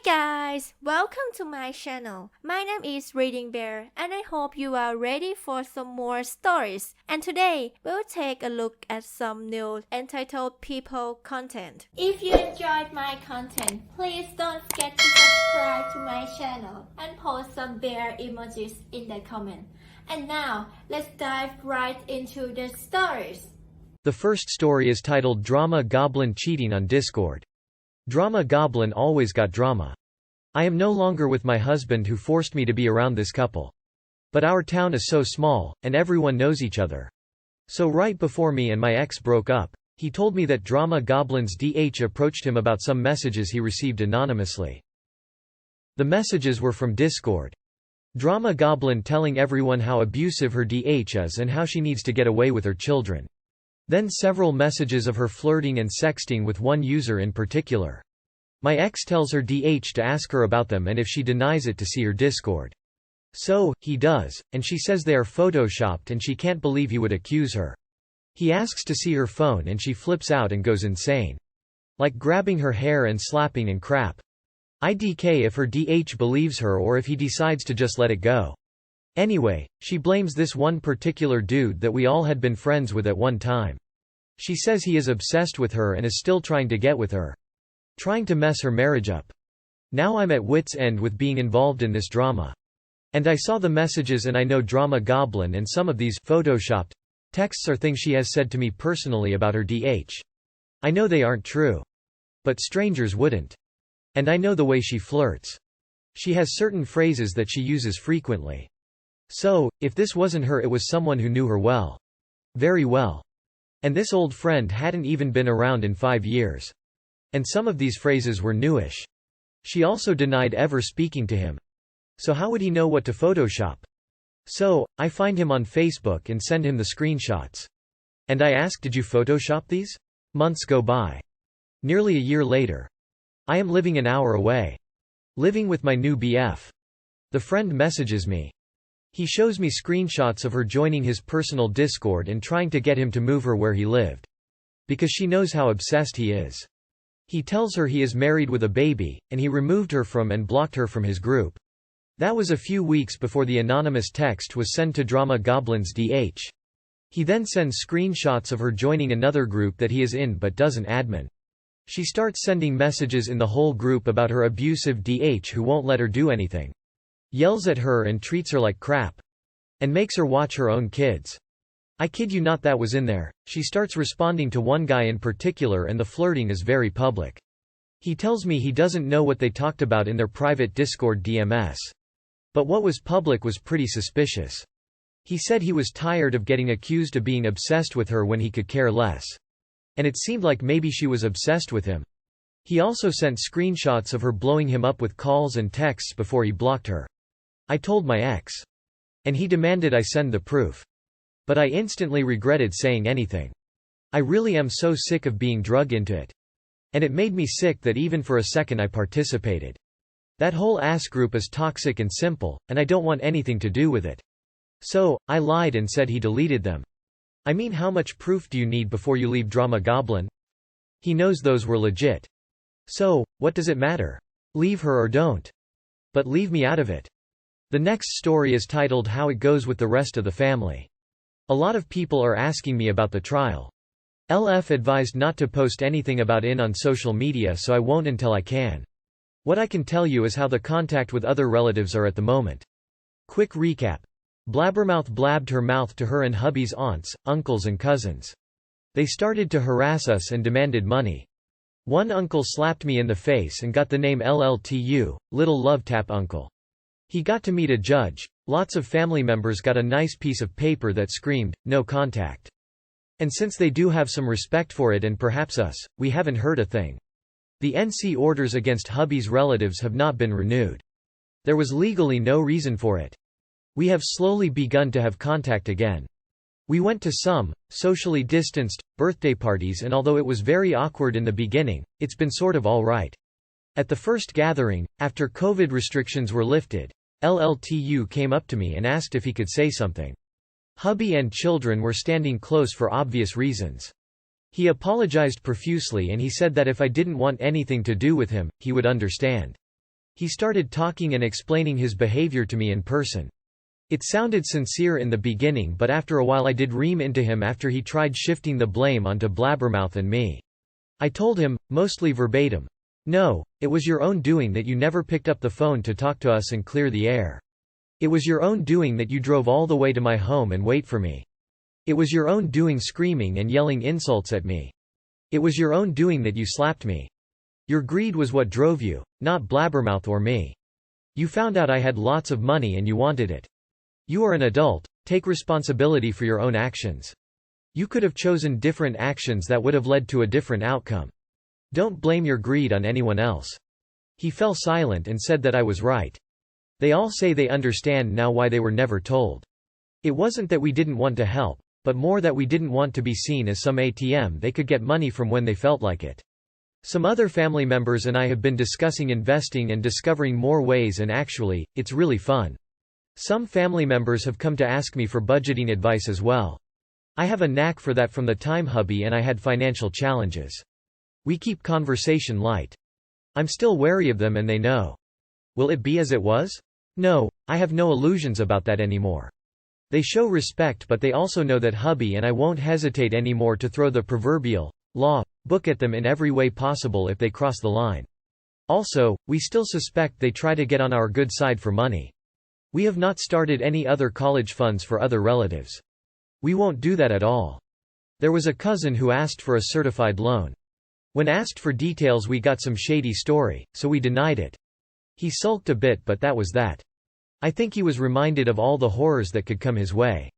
guys, welcome to my channel. My name is ReadingBear and I hope you are ready for some more stories. And today, we'll take a look at some new entitled people content. If you enjoyed my content, please don't forget to subscribe to my channel and post some bear emojis in the comment. And now, let's dive right into the stories. The first story is titled Drama Goblin Cheating on Discord. Drama Goblin always got drama. I am no longer with my husband who forced me to be around this couple. But our town is so small, and everyone knows each other. So right before me and my ex broke up, he told me that Drama Goblin's DH approached him about some messages he received anonymously. The messages were from Discord. Drama Goblin telling everyone how abusive her DH is and how she needs to get away with her children. Then several messages of her flirting and sexting with one user in particular. My ex tells her DH to ask her about them and if she denies it to see her Discord. So, he does, and she says they are photoshopped and she can't believe he would accuse her. He asks to see her phone and she flips out and goes insane. Like grabbing her hair and slapping and crap. IDK if her DH believes her or if he decides to just let it go. Anyway, she blames this one particular dude that we all had been friends with at one time. She says he is obsessed with her and is still trying to get with her. Trying to mess her marriage up. Now I'm at wit's end with being involved in this drama. And I saw the messages and I know Drama Goblin and some of these photoshopped texts are things she has said to me personally about her DH. I know they aren't true. But strangers wouldn't. And I know the way she flirts. She has certain phrases that she uses frequently. So, if this wasn't her it was someone who knew her well. Very well. And this old friend hadn't even been around in 5 years. And some of these phrases were newish. She also denied ever speaking to him. So how would he know what to Photoshop? So, I find him on Facebook and send him the screenshots. And I ask, did you Photoshop these? Months go by. Nearly a year later. I am living an hour away. Living with my new BF. The friend messages me. He shows me screenshots of her joining his personal Discord and trying to get him to move her where he lived. Because she knows how obsessed he is. He tells her he is married with a baby, and he removed her from and blocked her from his group. That was a few weeks before the anonymous text was sent to Drama Goblin's DH. He then sends screenshots of her joining another group that he is in but doesn't admin. She starts sending messages in the whole group about her abusive DH who won't let her do anything. Yells at her and treats her like crap. And makes her watch her own kids. I kid you not, that was in there. She starts responding to one guy in particular and the flirting is very public. He tells me he doesn't know what they talked about in their private Discord DMS. But what was public was pretty suspicious. He said he was tired of getting accused of being obsessed with her when he could care less. And it seemed like maybe she was obsessed with him. He also sent screenshots of her blowing him up with calls and texts before he blocked her. I told my ex. And he demanded I send the proof. But I instantly regretted saying anything. I really am so sick of being drug into it. And it made me sick that even for a second I participated. That whole ass group is toxic and simple, and I don't want anything to do with it. So, I lied and said he deleted them. I mean, how much proof do you need before you leave Drama Goblin? He knows those were legit. So, what does it matter? Leave her or don't. But leave me out of it. The next story is titled How It Goes with the Rest of the Family. A lot of people are asking me about the trial. LF advised not to post anything about it on social media, so I won't until I can. What I can tell you is how the contact with other relatives are at the moment. Quick recap. Blabbermouth blabbed her mouth to her and hubby's aunts, uncles and cousins. They started to harass us and demanded money. One uncle slapped me in the face and got the name LLTU, Little Love Tap Uncle. He got to meet a judge. Lots of family members got a nice piece of paper that screamed, no contact. And since they do have some respect for it and perhaps us, we haven't heard a thing. The NC orders against hubby's relatives have not been renewed. There was legally no reason for it. We have slowly begun to have contact again. We went to some, socially distanced, birthday parties, and although it was very awkward in the beginning, it's been sort of all right. At the first gathering, after COVID restrictions were lifted, LLTU came up to me and asked if he could say something. Hubby and children were standing close for obvious reasons. He apologized profusely and he said that if I didn't want anything to do with him, he would understand. He started talking and explaining his behavior to me in person. It sounded sincere in the beginning, but after a while I did ream into him after he tried shifting the blame onto Blabbermouth and me. I told him, mostly verbatim, "No, it was your own doing that you never picked up the phone to talk to us and clear the air. It was your own doing that you drove all the way to my home and wait for me. It was your own doing screaming and yelling insults at me. It was your own doing that you slapped me. Your greed was what drove you, not Blabbermouth or me. You found out I had lots of money and you wanted it. You are an adult, take responsibility for your own actions. You could have chosen different actions that would have led to a different outcome. Don't blame your greed on anyone else." He fell silent and said that I was right. They all say they understand now why they were never told. It wasn't that we didn't want to help, but more that we didn't want to be seen as some ATM they could get money from when they felt like it. Some other family members and I have been discussing investing and discovering more ways, and actually, it's really fun. Some family members have come to ask me for budgeting advice as well. I have a knack for that from the time hubby and I had financial challenges. We keep conversation light. I'm still wary of them and they know. Will it be as it was? No, I have no illusions about that anymore. They show respect, but they also know that hubby and I won't hesitate anymore to throw the proverbial law book at them in every way possible if they cross the line. Also, we still suspect they try to get on our good side for money. We have not started any other college funds for other relatives. We won't do that at all. There was a cousin who asked for a certified loan. When asked for details we got some shady story, so we denied it. He sulked a bit, but that was that. I think he was reminded of all the horrors that could come his way.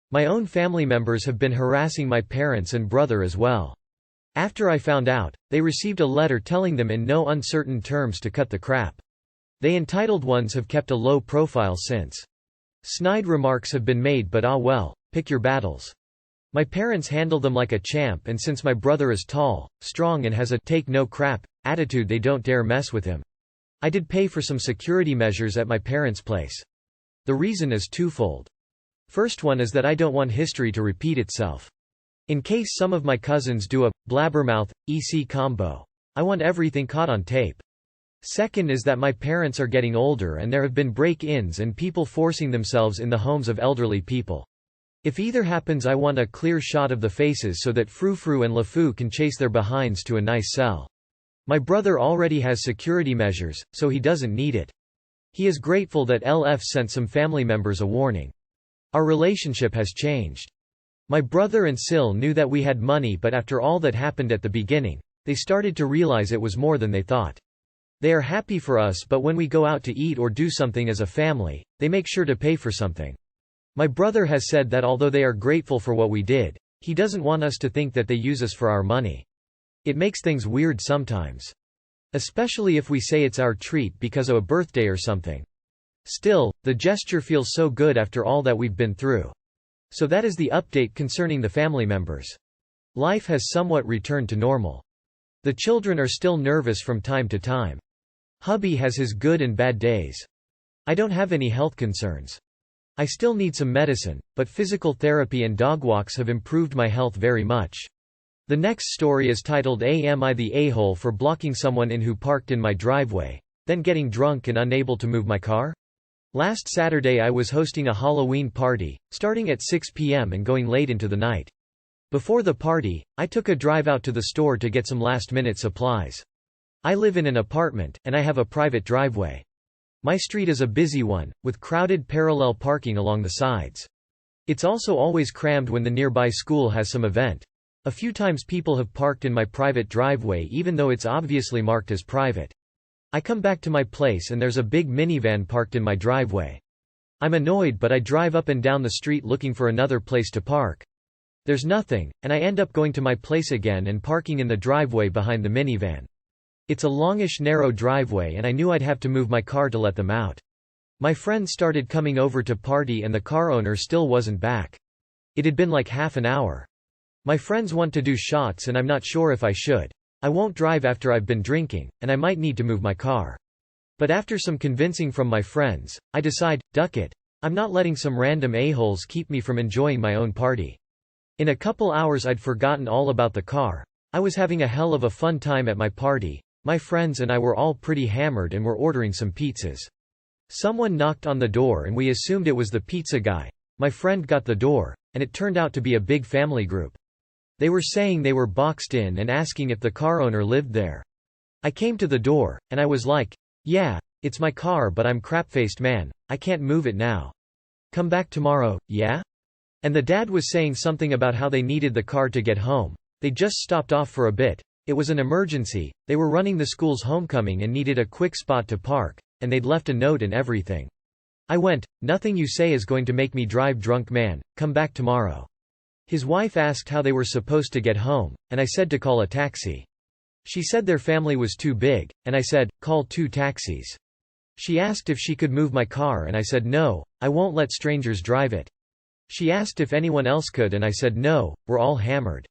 My own family members have been harassing my parents and brother as well. After I found out, they received a letter telling them in no uncertain terms to cut the crap. They entitled ones have kept a low profile since. Snide remarks have been made, but ah well, pick your battles. My parents handle them like a champ, and since my brother is tall, strong and has a take no crap attitude, they don't dare mess with him. I did pay for some security measures at my parents' place. The reason is twofold. First one is that I don't want history to repeat itself. In case some of my cousins do a Blabbermouth EC combo, I want everything caught on tape. Second is that my parents are getting older and there have been break-ins and people forcing themselves in the homes of elderly people. If either happens, I want a clear shot of the faces so that Frou-Frou and LeFou can chase their behinds to a nice cell. My brother already has security measures, so he doesn't need it. He is grateful that LF sent some family members a warning. Our relationship has changed. My brother and Sil knew that we had money, but after all that happened at the beginning, they started to realize it was more than they thought. They are happy for us, but when we go out to eat or do something as a family, they make sure to pay for something. My brother has said that although they are grateful for what we did, he doesn't want us to think that they use us for our money. It makes things weird sometimes. Especially if we say it's our treat because of a birthday or something. Still, the gesture feels so good after all that we've been through. So that is the update concerning the family members. Life has somewhat returned to normal. The children are still nervous from time to time. Hubby has his good and bad days. I don't have any health concerns. I still need some medicine, but physical therapy and dog walks have improved my health very much. The next story is titled Am I the A-hole for blocking someone in who parked in my driveway, then getting drunk and unable to move my car? Last Saturday I was hosting a Halloween party, starting at 6 p.m. and going late into the night. Before the party, I took a drive out to the store to get some last-minute supplies. I live in an apartment, and I have a private driveway. My street is a busy one, with crowded parallel parking along the sides. It's also always crammed when the nearby school has some event. A few times people have parked in my private driveway even though it's obviously marked as private. I come back to my place and there's a big minivan parked in my driveway. I'm annoyed, but I drive up and down the street looking for another place to park. There's nothing, and I end up going to my place again and parking in the driveway behind the minivan. It's a longish narrow driveway and I knew I'd have to move my car to let them out. My friends started coming over to party and the car owner still wasn't back. It had been like half an hour. My friends want to do shots and I'm not sure if I should. I won't drive after I've been drinking, and I might need to move my car. But after some convincing from my friends, I decide, duck it. I'm not letting some random a-holes keep me from enjoying my own party. In a couple hours I'd forgotten all about the car. I was having a hell of a fun time at my party. My friends and I were all pretty hammered and were ordering some pizzas. Someone knocked on the door and we assumed it was the pizza guy. My friend got the door, and it turned out to be a big family group. They were saying they were boxed in and asking if the car owner lived there. I came to the door, and I was like, "Yeah, it's my car, but I'm crap-faced man, I can't move it now. Come back tomorrow, yeah?" And the dad was saying something about how they needed the car to get home. They just stopped off for a bit. It was an emergency, they were running the school's homecoming and needed a quick spot to park, and they'd left a note and everything. I went, "Nothing you say is going to make me drive, drunk man, come back tomorrow." His wife asked how they were supposed to get home, and I said to call a taxi. She said their family was too big, and I said, "Call 2 taxis." She asked if she could move my car and I said no, I won't let strangers drive it. She asked if anyone else could and I said no, we're all hammered.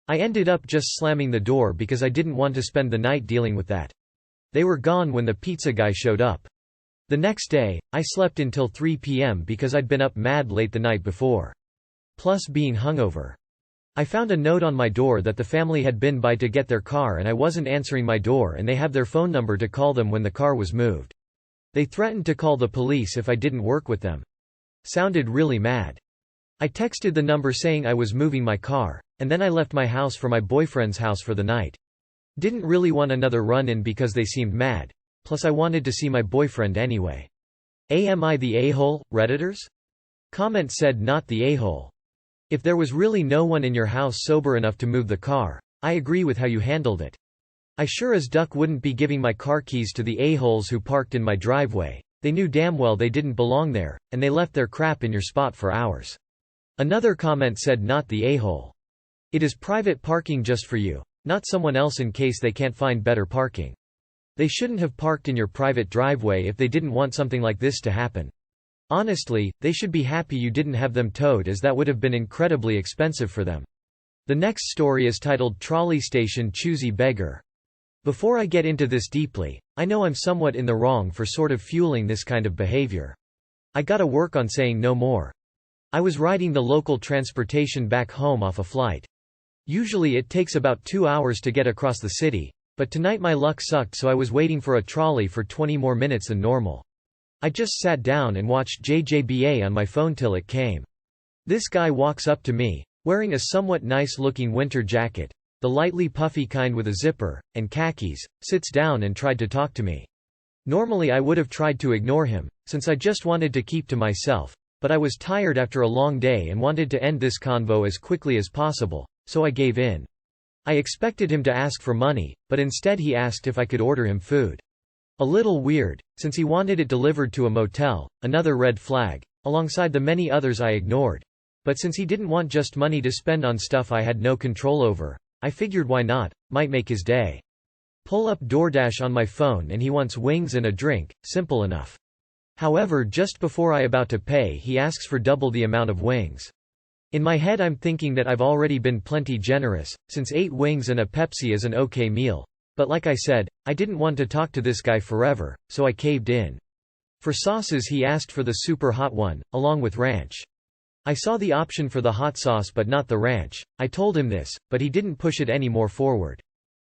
I ended up just slamming the door because I didn't want to spend the night dealing with that. They were gone when the pizza guy showed up. The next day, I slept until 3 p.m. because I'd been up mad late the night before. Plus being hungover. I found a note on my door that the family had been by to get their car and I wasn't answering my door and they have their phone number to call them when the car was moved. They threatened to call the police if I didn't work with them. Sounded really mad. I texted the number saying I was moving my car, and then I left my house for my boyfriend's house for the night. Didn't really want another run-in because they seemed mad. Plus I wanted to see my boyfriend anyway. Am I the a-hole, Redditors? Comment said not the a-hole. If there was really no one in your house sober enough to move the car, I agree with how you handled it. I sure as duck wouldn't be giving my car keys to the a-holes who parked in my driveway. They knew damn well they didn't belong there, and they left their crap in your spot for hours. Another comment said not the a-hole. It is private parking just for you, not someone else in case they can't find better parking. They shouldn't have parked in your private driveway if they didn't want something like this to happen. Honestly, they should be happy you didn't have them towed as that would have been incredibly expensive for them. The next story is titled Trolley Station Choosy Beggar. Before I get into this deeply, I know I'm somewhat in the wrong for sort of fueling this kind of behavior. I gotta work on saying no more. I was riding the local transportation back home off a flight. Usually it takes about 2 hours to get across the city, but tonight my luck sucked so I was waiting for a trolley for 20 more minutes than normal. I just sat down and watched JJBA on my phone till it came. This guy walks up to me, wearing a somewhat nice-looking winter jacket, the lightly puffy kind with a zipper, and khakis, sits down and tried to talk to me. Normally I would have tried to ignore him, since I just wanted to keep to myself, but I was tired after a long day and wanted to end this convo as quickly as possible, so I gave in. I expected him to ask for money, but instead he asked if I could order him food. A little weird, since he wanted it delivered to a motel, another red flag, alongside the many others I ignored. But since he didn't want just money to spend on stuff I had no control over, I figured why not, might make his day. Pull up DoorDash on my phone and he wants wings and a drink, simple enough. However, just before I about to pay he asks for double the amount of wings. In my head I'm thinking that I've already been plenty generous, since 8 wings and a Pepsi is an okay meal. But like I said, I didn't want to talk to this guy forever, so I caved in. For sauces he asked for the super hot one, along with ranch. I saw the option for the hot sauce but not the ranch. I told him this, but he didn't push it any more forward.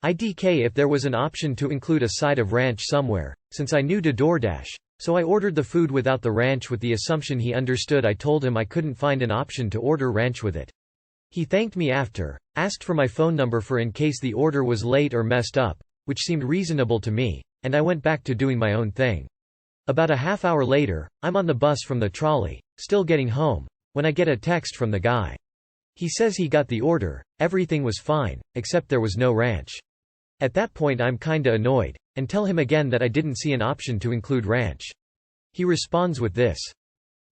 IDK if there was an option to include a side of ranch somewhere, since I knew to DoorDash. So I ordered the food without the ranch with the assumption he understood. I told him I couldn't find an option to order ranch with it. He thanked me after, asked for my phone number for in case the order was late or messed up, which seemed reasonable to me, and I went back to doing my own thing. About a half hour later, I'm on the bus from the trolley, still getting home, when I get a text from the guy. He says he got the order, everything was fine, except there was no ranch. At that point I'm kinda annoyed, and tell him again that I didn't see an option to include ranch. He responds with this.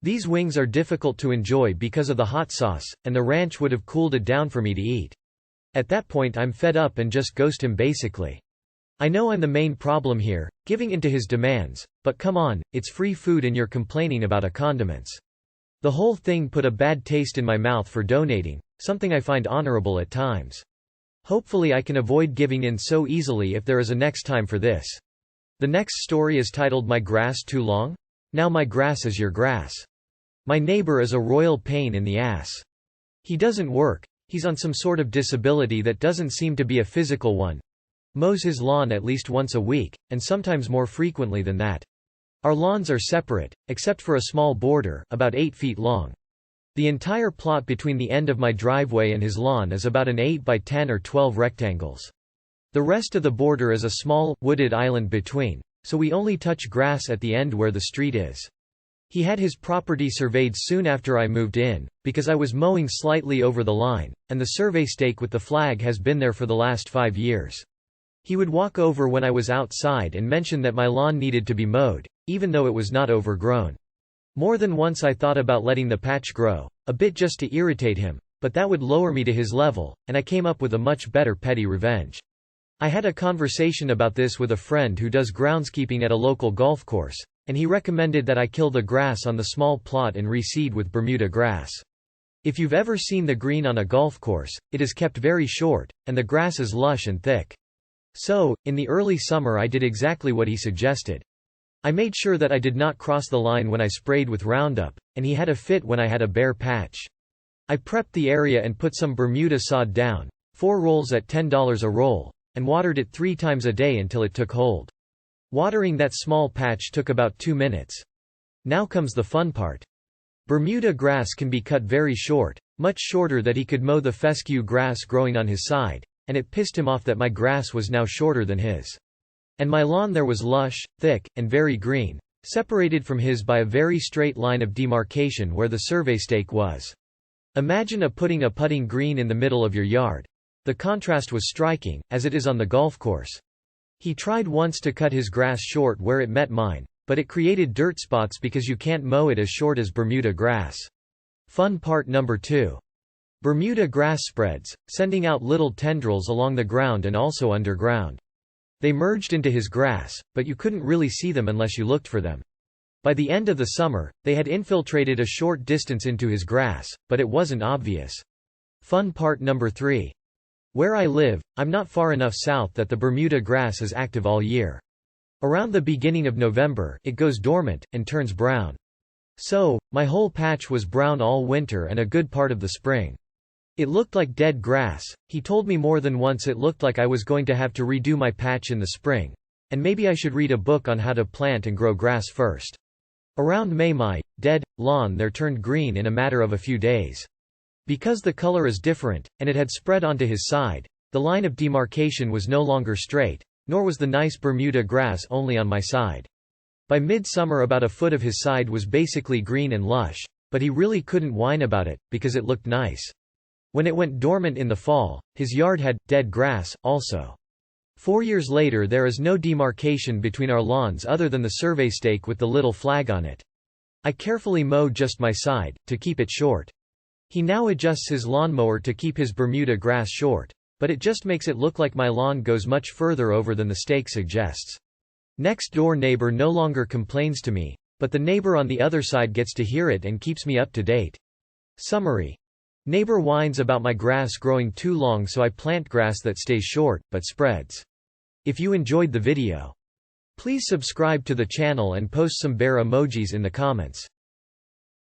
These wings are difficult to enjoy because of the hot sauce, and the ranch would have cooled it down for me to eat. At that point I'm fed up and just ghost him basically. I know I'm the main problem here, giving into his demands, but come on, it's free food and you're complaining about a condiments. The whole thing put a bad taste in my mouth for donating, something I find honorable at times. Hopefully I can avoid giving in so easily if there is a next time for this. The next story is titled My Grass Too Long? Now my grass is your grass. My neighbor is a royal pain in the ass. He doesn't work, he's on some sort of disability that doesn't seem to be a physical one. mows his lawn at least once a week, and sometimes more frequently than that. Our lawns are separate, except for a small border, about 8 feet long. The entire plot between the end of my driveway and his lawn is about an 8 by 10 or 12 rectangles. The rest of the border is a small, wooded island between, so we only touch grass at the end where the street is. He had his property surveyed soon after I moved in, because I was mowing slightly over the line, and the survey stake with the flag has been there for the last 5 years. He would walk over when I was outside and mention that my lawn needed to be mowed, even though it was not overgrown. More than once I thought about letting the patch grow, a bit just to irritate him, but that would lower me to his level, and I came up with a much better petty revenge. I had a conversation about this with a friend who does groundskeeping at a local golf course, and he recommended that I kill the grass on the small plot and reseed with Bermuda grass. If you've ever seen the green on a golf course, it is kept very short, and the grass is lush and thick. So, in the early summer I did exactly what he suggested. I made sure that I did not cross the line when I sprayed with Roundup, and he had a fit when I had a bare patch. I prepped the area and put some Bermuda sod down, 4 rolls at $10 a roll, and watered it 3 times a day until it took hold. Watering that small patch took about 2 minutes. Now comes the fun part. Bermuda grass can be cut very short, much shorter that he could mow the fescue grass growing on his side, and it pissed him off that my grass was now shorter than his. And my lawn there was lush, thick, and very green, separated from his by a very straight line of demarcation where the survey stake was. Imagine putting a putting green in the middle of your yard. The contrast was striking, as it is on the golf course. He tried once to cut his grass short where it met mine, but it created dirt spots because you can't mow it as short as Bermuda grass. Fun part number 2. Bermuda grass spreads, sending out little tendrils along the ground and also underground. They merged into his grass, but you couldn't really see them unless you looked for them. By the end of the summer, they had infiltrated a short distance into his grass, but it wasn't obvious. Fun part number 3. Where I live, I'm not far enough south that the Bermuda grass is active all year. Around the beginning of November, it goes dormant, and turns brown. So, my whole patch was brown all winter and a good part of the spring. It looked like dead grass. He told me more than once it looked like I was going to have to redo my patch in the spring, and maybe I should read a book on how to plant and grow grass first. Around May my dead lawn there turned green in a matter of a few days. Because the color is different, and it had spread onto his side, the line of demarcation was no longer straight, nor was the nice Bermuda grass only on my side. By midsummer about a foot of his side was basically green and lush, but he really couldn't whine about it, because it looked nice. When it went dormant in the fall, his yard had dead grass, also. 4 years later there is no demarcation between our lawns other than the survey stake with the little flag on it. I carefully mow just my side, to keep it short. He now adjusts his lawnmower to keep his Bermuda grass short, but it just makes it look like my lawn goes much further over than the stake suggests. Next door neighbor no longer complains to me, but the neighbor on the other side gets to hear it and keeps me up to date. Summary. Neighbor whines about my grass growing too long, so I plant grass that stays short, but spreads. If you enjoyed the video, please subscribe to the channel and post some bear emojis in the comments.